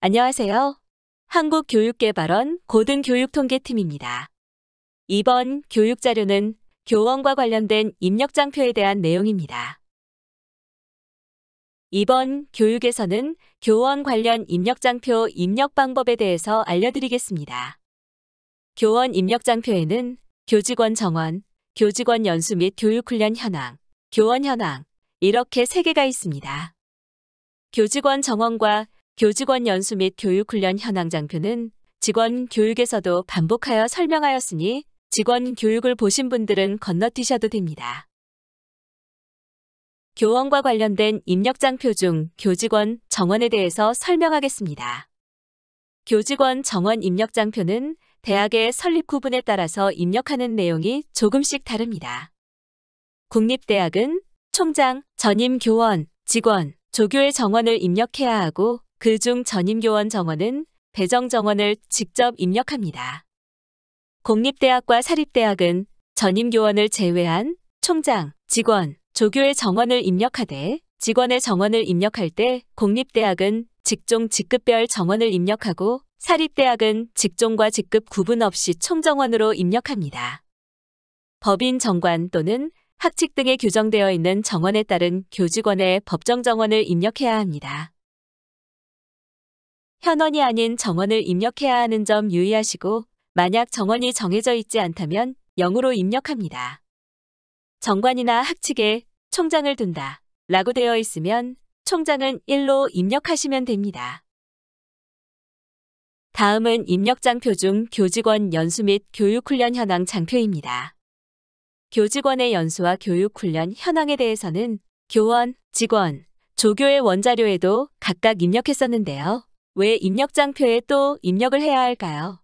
안녕하세요. 한국교육개발원 고등교육통계팀입니다. 이번 교육자료는 교원과 관련된 입력장표에 대한 내용입니다. 이번 교육에서는 교원 관련 입력장표 입력 방법에 대해서 알려드리겠습니다. 교원 입력장표에는 교직원 정원, 교직원 연수 및 교육훈련 현황, 교원 현황 이렇게 3개가 있습니다. 교직원 정원과 교직원 연수 및 교육훈련 현황장표는 직원 교육에서도 반복하여 설명하였으니 직원 교육을 보신 분들은 건너뛰셔도 됩니다. 교원과 관련된 입력장표 중 교직원 정원에 대해서 설명하겠습니다. 교직원 정원 입력장표는 대학의 설립 구분에 따라서 입력하는 내용이 조금씩 다릅니다. 국립대학은 총장, 전임교원, 직원, 조교의 정원을 입력해야 하고 그중 전임교원 정원은 배정 정원을 직접 입력합니다. 공립대학과 사립대학은 전임교원을 제외한 총장, 직원, 조교의 정원을 입력하되 직원의 정원을 입력할 때 공립대학은 직종 직급별 정원을 입력하고 사립대학은 직종과 직급 구분 없이 총정원으로 입력합니다. 법인 정관 또는 학칙 등에 규정되어 있는 정원에 따른 교직원의 법정 정원을 입력해야 합니다. 현원이 아닌 정원을 입력해야 하는 점 유의하시고 만약 정원이 정해져 있지 않다면 0으로 입력합니다. 정관이나 학칙에 총장을 둔다 라고 되어 있으면 총장은 1로 입력하시면 됩니다. 다음은 입력장표 중 교직원 연수 및 교육훈련 현황 장표입니다. 교직원의 연수와 교육훈련 현황에 대해서는 교원, 직원, 조교의 원자료에도 각각 입력했었는데요. 왜 입력장표에 또 입력을 해야 할까요?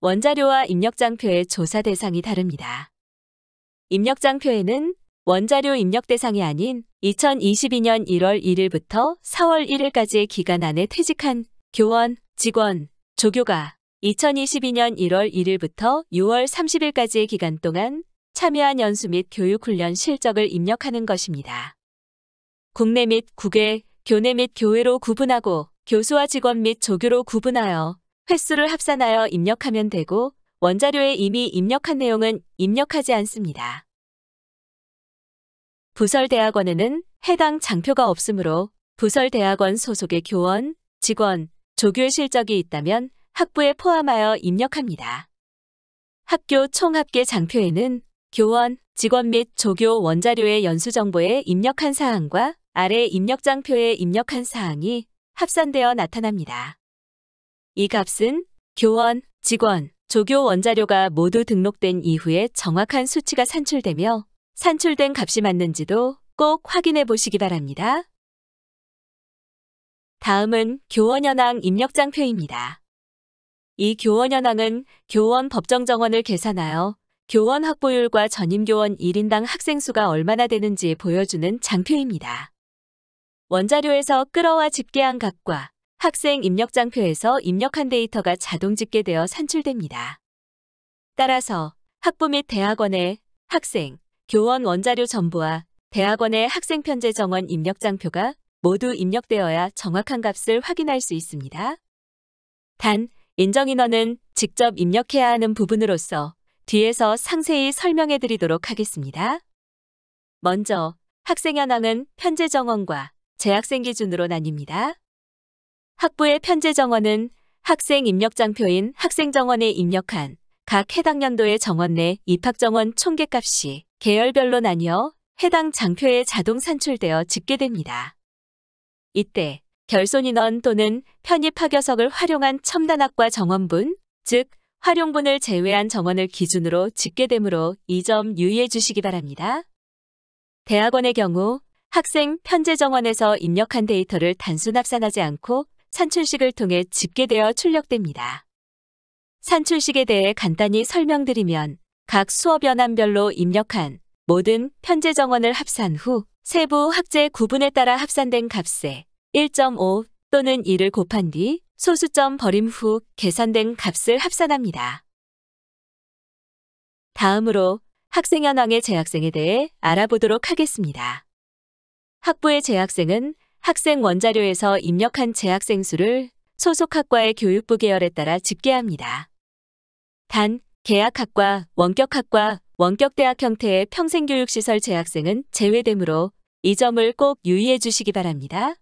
원자료와 입력장표의 조사 대상이 다릅니다. 입력장표에는 원자료 입력 대상이 아닌 2022년 1월 1일부터 4월 1일까지의 기간 안에 퇴직한 교원, 직원, 조교가 2022년 1월 1일부터 6월 30일까지의 기간 동안 참여한 연수 및 교육훈련 실적을 입력하는 것입니다. 국내 및 국외, 교내 및 교외로 구분하고 교수와 직원 및 조교로 구분하여 횟수를 합산하여 입력하면 되고 원자료에 이미 입력한 내용은 입력하지 않습니다. 부설대학원에는 해당 장표가 없으므로 부설대학원 소속의 교원, 직원, 조교의 실적이 있다면 학부에 포함하여 입력합니다. 학교 총합계 장표에는 교원, 직원 및 조교 원자료의 연수정보에 입력한 사항과 아래 입력장표에 입력한 사항이 합산되어 나타납니다. 이 값은 교원, 직원, 조교 원자료가 모두 등록된 이후에 정확한 수치가 산출되며 산출된 값이 맞는지도 꼭 확인해 보시기 바랍니다. 다음은 교원 현황 입력장표입니다. 이 교원 현황은 교원 법정 정원을 계산하여 교원 확보율과 전임교원 1인당 학생 수가 얼마나 되는지 보여주는 장표입니다. 원자료에서 끌어와 집계한 값과 학생 입력장표에서 입력한 데이터가 자동 집계되어 산출됩니다. 따라서 학부 및 대학원의 학생, 교원 원자료 전부와 대학원의 학생 편제 정원 입력장표가 모두 입력되어야 정확한 값을 확인할 수 있습니다. 단, 인정인원은 직접 입력해야 하는 부분으로서 뒤에서 상세히 설명해 드리도록 하겠습니다. 먼저 학생 현황은 편제 정원과 재학생 기준으로 나뉩니다. 학부의 편제 정원은 학생 입력장표인 학생 정원에 입력한 각 해당 연도의 정원 내 입학 정원 총계값이 계열별로 나뉘어 해당 장표에 자동 산출되어 집계됩니다. 이때 결손인원 또는 편입 학여석을 활용한 첨단학과 정원분, 즉 활용분을 제외한 정원을 기준으로 집계되므로 이 점 유의해 주시기 바랍니다. 대학원의 경우 학생 편제 정원에서 입력한 데이터를 단순 합산하지 않고 산출식을 통해 집계되어 출력됩니다. 산출식에 대해 간단히 설명드리면 각 수업 연함별로 입력한 모든 편제 정원을 합산 후 세부 학제 구분에 따라 합산된 값에 1.5 또는 2를 곱한 뒤 소수점 버림 후 계산된 값을 합산합니다. 다음으로 학생 현황의 재학생에 대해 알아보도록 하겠습니다. 학부의 재학생은 학생 원자료에서 입력한 재학생 수를 소속 학과의 교육부 계열에 따라 집계합니다. 단, 계약학과, 원격학과, 원격대학 형태의 평생교육시설 재학생은 제외되므로 이 점을 꼭 유의해 주시기 바랍니다.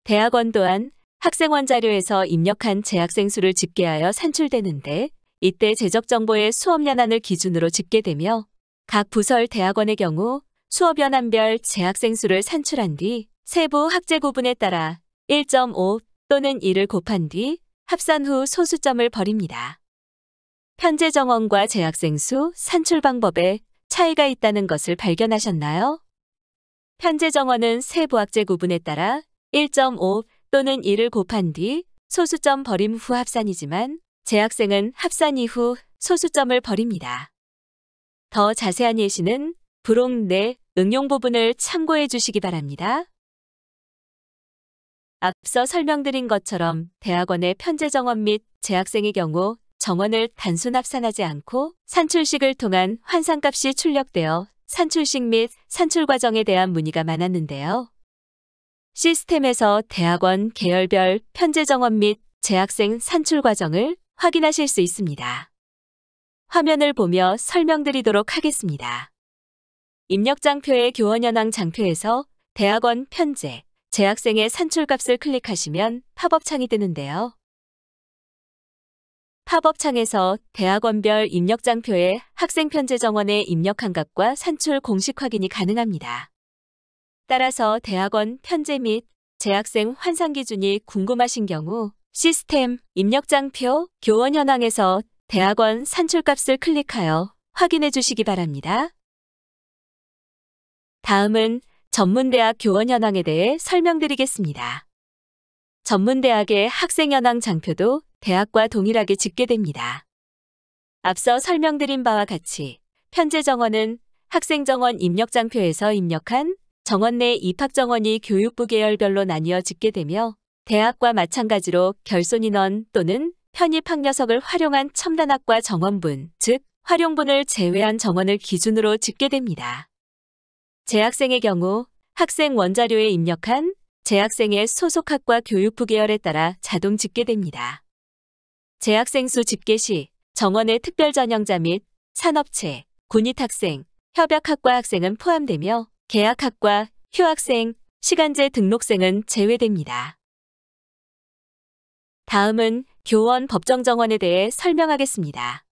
대학원 또한 학생 원자료에서 입력한 재학생 수를 집계하여 산출되는데 이때 재적정보의 수업연한을 기준으로 집계되며 각 부설 대학원의 경우 수업연한별 재학생 수를 산출한 뒤 세부 학제 구분에 따라 1.5 또는 2를 곱한 뒤 합산 후 소수점을 버립니다. 편제 정원과 재학생 수, 산출 방법에 차이가 있다는 것을 발견하셨나요? 편제 정원은 세부 학제 구분에 따라 1.5 또는 2를 곱한 뒤 소수점 버림 후 합산이지만 재학생은 합산 이후 소수점을 버립니다. 더 자세한 예시는 부록 내 응용 부분을 참고해 주시기 바랍니다. 앞서 설명드린 것처럼 대학원의 편제 정원 및 재학생의 경우 정원을 단순 합산하지 않고 산출식을 통한 환산값이 출력되어 산출식 및 산출 과정에 대한 문의가 많았는데요. 시스템에서 대학원 계열별 편제 정원 및 재학생 산출 과정을 확인하실 수 있습니다. 화면을 보며 설명드리도록 하겠습니다. 입력장표의 교원현황 장표에서 대학원 편제, 재학생의 산출값을 클릭하시면 팝업 창이 뜨는데요. 팝업 창에서 대학원별 입력장표의 학생 편제 정원에 입력한 값과 산출 공식 확인이 가능합니다. 따라서 대학원 편제 및 재학생 환산 기준이 궁금하신 경우 시스템 입력장표 교원 현황에서 대학원 산출값을 클릭하여 확인해 주시기 바랍니다. 다음은 전문대학 교원 현황에 대해 설명드리겠습니다. 전문대학의 학생 현황 장표도 대학과 동일하게 집계됩니다. 앞서 설명드린 바와 같이 편제 정원은 학생 정원 입력장표에서 입력한 정원 내 입학 정원이 교육부 계열별로 나뉘어 집계되며 대학과 마찬가지로 결손인원 또는 편입 학녀석을 활용한 첨단학과 정원분, 즉 활용분을 제외한 정원을 기준으로 집계됩니다. 재학생의 경우 학생 원자료에 입력한 재학생의 소속 학과 교육부 계열에 따라 자동 집계됩니다. 재학생 수 집계 시 정원의 특별 전형자 및 산업체, 군입학생, 협약학과 학생은 포함되며 계약학과, 휴학생, 시간제 등록생은 제외됩니다. 다음은 교원 법정 정원에 대해 설명하겠습니다.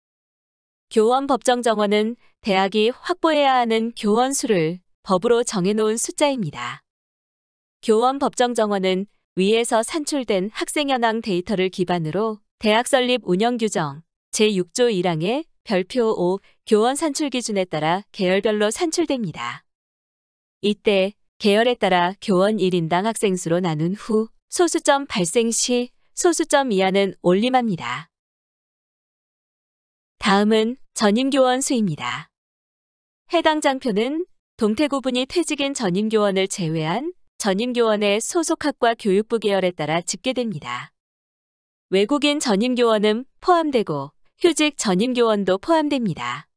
교원 법정 정원은 대학이 확보해야 하는 교원 수를 법으로 정해놓은 숫자입니다. 교원 법정 정원은 위에서 산출된 학생 현황 데이터를 기반으로 대학 설립 운영 규정 제6조 1항의 별표 5 교원 산출 기준에 따라 계열별로 산출됩니다. 이때 계열에 따라 교원 1인당 학생 수로 나눈 후 소수점 발생 시 소수점 이하는 올림합니다. 다음은 전임교원 수입니다. 해당 장표는 동태구분이 퇴직인 전임교원을 제외한 전임교원의 소속 학과 교육부 계열에 따라 집계됩니다. 외국인 전임교원은 포함되고 휴직 전임교원도 포함됩니다.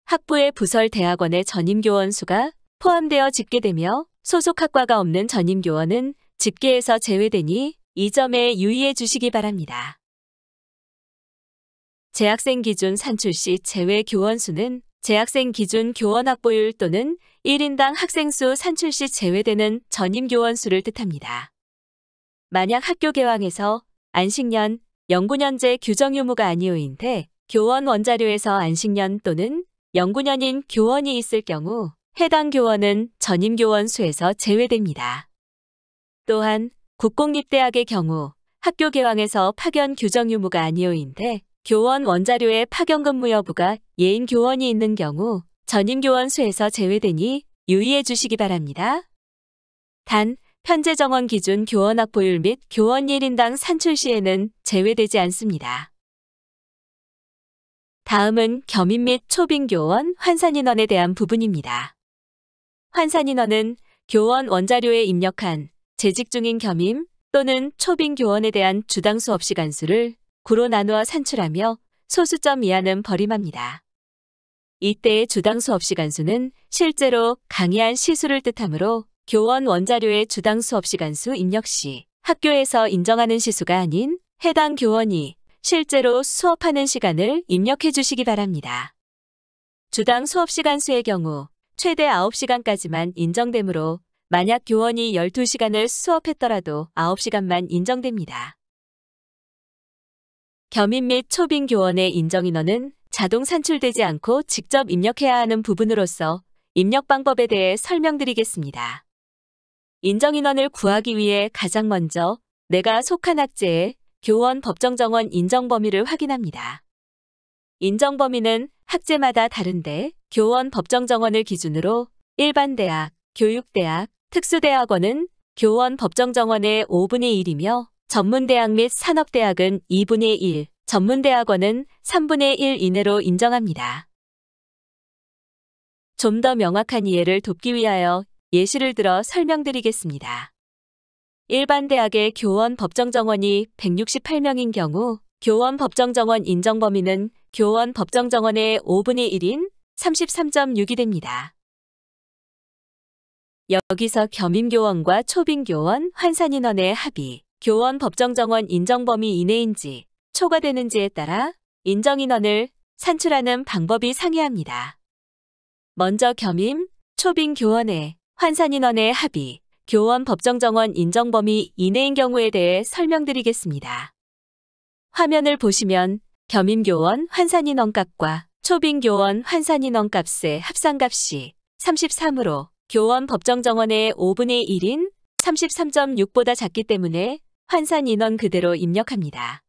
학부의 부설 대학원의 전임교원 수가 포함되어 집계되며 소속 학과가 없는 전임교원은 집계에서 제외되니 이 점에 유의해 주시기 바랍니다. 재학생 기준 산출 시 제외 교원 수는 재학생 기준 교원 확보율 또는 1인당 학생 수 산출 시 제외되는 전임 교원 수를 뜻합니다. 만약 학교 개황에서 안식년, 영구년제 규정 유무가 아니오인데 교원 원자료에서 안식년 또는 영구년인 교원이 있을 경우 해당 교원은 전임 교원 수에서 제외됩니다. 또한 국공립대학의 경우 학교 개황에서 파견 규정 유무가 아니오인데 교원 원자료에 파견 근무 여부가 예인 교원이 있는 경우 전임 교원 수에서 제외되니 유의해 주시기 바랍니다. 단, 편제 정원 기준 교원 확보율 및 교원 1인당 산출 시에는 제외되지 않습니다. 다음은 겸임 및 초빙 교원 환산 인원에 대한 부분입니다. 환산 인원은 교원 원자료에 입력한 재직 중인 겸임 또는 초빙 교원에 대한 주당 수업 시간 수를 9로 나누어 산출하며 소수점 이하는 버림합니다. 이때의 주당 수업 시간 수는 실제로 강의한 시수를 뜻하므로 교원 원자료의 주당 수업 시간 수 입력 시 학교에서 인정하는 시수가 아닌 해당 교원이 실제로 수업하는 시간을 입력해 주시기 바랍니다. 주당 수업시간 수의 경우 최대 9시간까지만 인정되므로 만약 교원이 12시간을 수업했더라도 9시간만 인정됩니다. 겸임 및 초빙 교원의 인정 인원은 자동 산출되지 않고 직접 입력해야 하는 부분으로서 입력 방법에 대해 설명드리겠습니다. 인정 인원을 구하기 위해 가장 먼저 내가 속한 학제의 교원 법정 정원 인정 범위를 확인합니다. 인정 범위는 학제마다 다른데 교원 법정 정원을 기준으로 일반 대학, 교육대학, 특수대학원은 교원 법정 정원의 5분의 1이며 전문대학 및 산업대학은 2분의 1, 전문대학원은 3분의 1 이내로 인정합니다. 좀 더 명확한 이해를 돕기 위하여 예시를 들어 설명드리겠습니다. 일반 대학의 교원 법정 정원이 168명인 경우 교원 법정 정원 인정 범위는 교원 법정 정원의 5분의 1인 33.6이 됩니다. 여기서 겸임 교원과 초빙 교원, 환산 인원의 합이 교원 법정 정원 인정 범위 이내인지 초과되는지에 따라 인정 인원을 산출하는 방법이 상이합니다. 먼저 겸임, 초빙 교원의 환산 인원의 합이 교원 법정 정원 인정 범위 이내인 경우에 대해 설명드리겠습니다. 화면을 보시면 겸임 교원 환산 인원 값과 초빙 교원 환산 인원 값의 합산값이 33으로 교원 법정 정원의 5분의 1인 33.6보다 작기 때문에 환산 인원 그대로 입력합니다.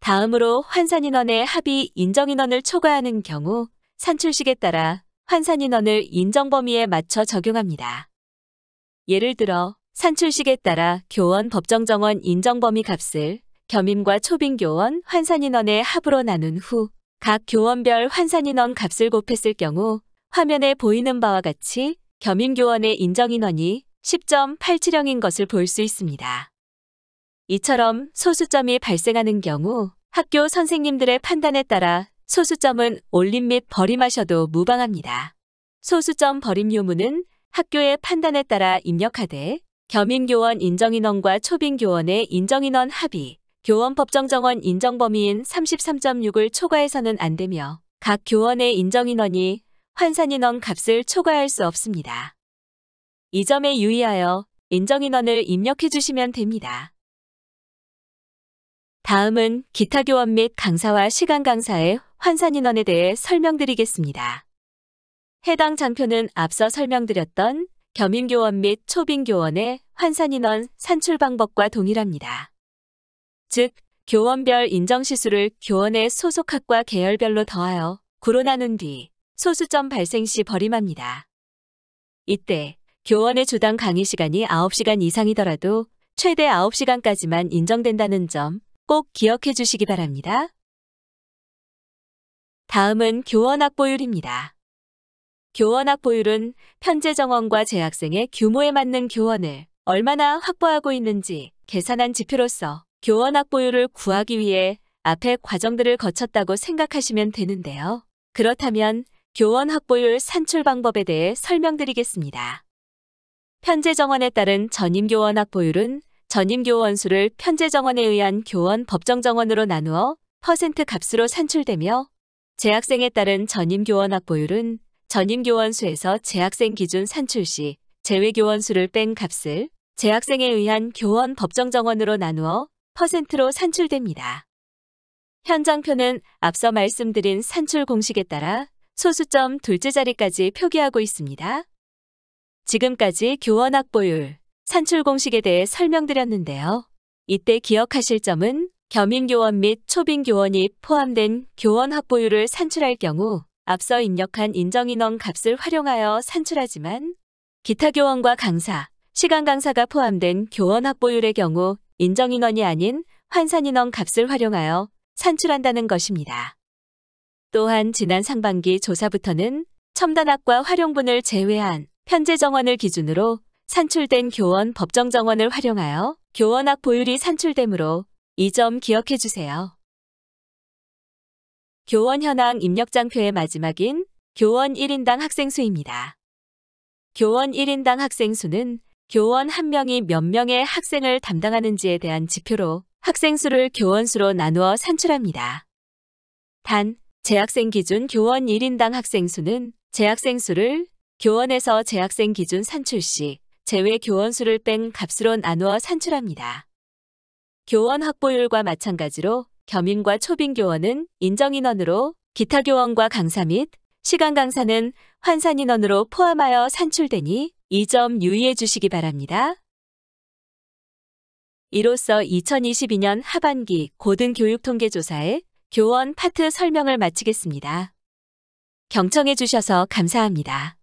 다음으로 환산 인원의 합이 인정 인원을 초과하는 경우 산출식에 따라 환산 인원을 인정 범위에 맞춰 적용합니다. 예를 들어 산출식에 따라 교원 법정 정원 인정 범위 값을 겸임과 초빙 교원 환산 인원의 합으로 나눈 후 각 교원별 환산 인원 값을 곱했을 경우 화면에 보이는 바와 같이 겸임 교원의 인정 인원이 10.870인 것을 볼 수 있습니다. 이처럼 소수점이 발생하는 경우 학교 선생님들의 판단에 따라 소수점은 올림 및 버림하셔도 무방합니다. 소수점 버림 요무는 학교의 판단에 따라 입력하되 겸임 교원 인정 인원과 초빙 교원의 인정 인원 합이 교원 법정 정원 인정 범위인 33.6을 초과해서는 안 되며 각 교원의 인정 인원이 환산 인원 값을 초과할 수 없습니다. 이 점에 유의하여 인정 인원을 입력해 주시면 됩니다. 다음은 기타 교원 및 강사와 시간 강사의 환산 인원에 대해 설명드리겠습니다. 해당 장표는 앞서 설명드렸던 겸임 교원 및 초빙 교원의 환산 인원 산출 방법과 동일합니다. 즉, 교원별 인정 시수를 교원의 소속학과 계열별로 더하여 9로 나눈 뒤 소수점 발생 시 버림합니다. 이때 교원의 주당 강의 시간이 9시간 이상이더라도 최대 9시간까지만 인정된다는 점 꼭 기억해 주시기 바랍니다. 다음은 교원 학보율입니다. 교원 학보율은 편제 정원과 재학생의 규모에 맞는 교원을 얼마나 확보하고 있는지 계산한 지표로서 교원 학보율을 구하기 위해 앞의 과정들을 거쳤다고 생각하시면 되는데요. 그렇다면 교원 학보율 산출 방법에 대해 설명드리겠습니다. 편제 정원에 따른 전임 교원 학보율은 전임 교원 수를 편제 정원에 의한 교원 법정 정원으로 나누어 퍼센트 값으로 산출되며 재학생에 따른 전임 교원 학보율은 전임 교원 수에서 재학생 기준 산출 시 제외 교원 수를 뺀 값을 재학생에 의한 교원 법정 정원으로 나누어 퍼센트로 산출됩니다. 현장표는 앞서 말씀드린 산출 공식에 따라 소수점 둘째 자리까지 표기하고 있습니다. 지금까지 교원 학보율, 산출 공식에 대해 설명드렸는데요. 이때 기억하실 점은 겸임 교원 및 초빙 교원이 포함된 교원 학보율을 산출할 경우 앞서 입력한 인정 인원 값을 활용하여 산출하지만 기타 교원과 강사, 시간 강사가 포함된 교원 학보율의 경우 인정 인원이 아닌 환산 인원 값을 활용하여 산출한다는 것입니다. 또한 지난 상반기 조사부터는 첨단학과 활용분을 제외한 편제 정원을 기준으로 산출된 교원 법정 정원을 활용하여 교원 학보율이 산출되므로 이 점 기억해 주세요. 교원 현황 입력장표의 마지막인 교원 1인당 학생 수입니다. 교원 1인당 학생 수는 교원 한 명이 몇 명의 학생을 담당하는지에 대한 지표로 학생 수를 교원 수로 나누어 산출합니다. 단, 재학생 기준 교원 1인당 학생 수는 재학생 수를 교원에서 재학생 기준 산출 시 제외 교원 수를 뺀 값으로 나누어 산출합니다. 교원 확보율과 마찬가지로 겸임과 초빙 교원은 인정 인원으로, 기타 교원과 강사 및 시간 강사는 환산 인원으로 포함하여 산출되니 이 점 유의해 주시기 바랍니다. 이로써 2022년 하반기 고등교육통계조사의 교원 파트 설명을 마치겠습니다. 경청해 주셔서 감사합니다.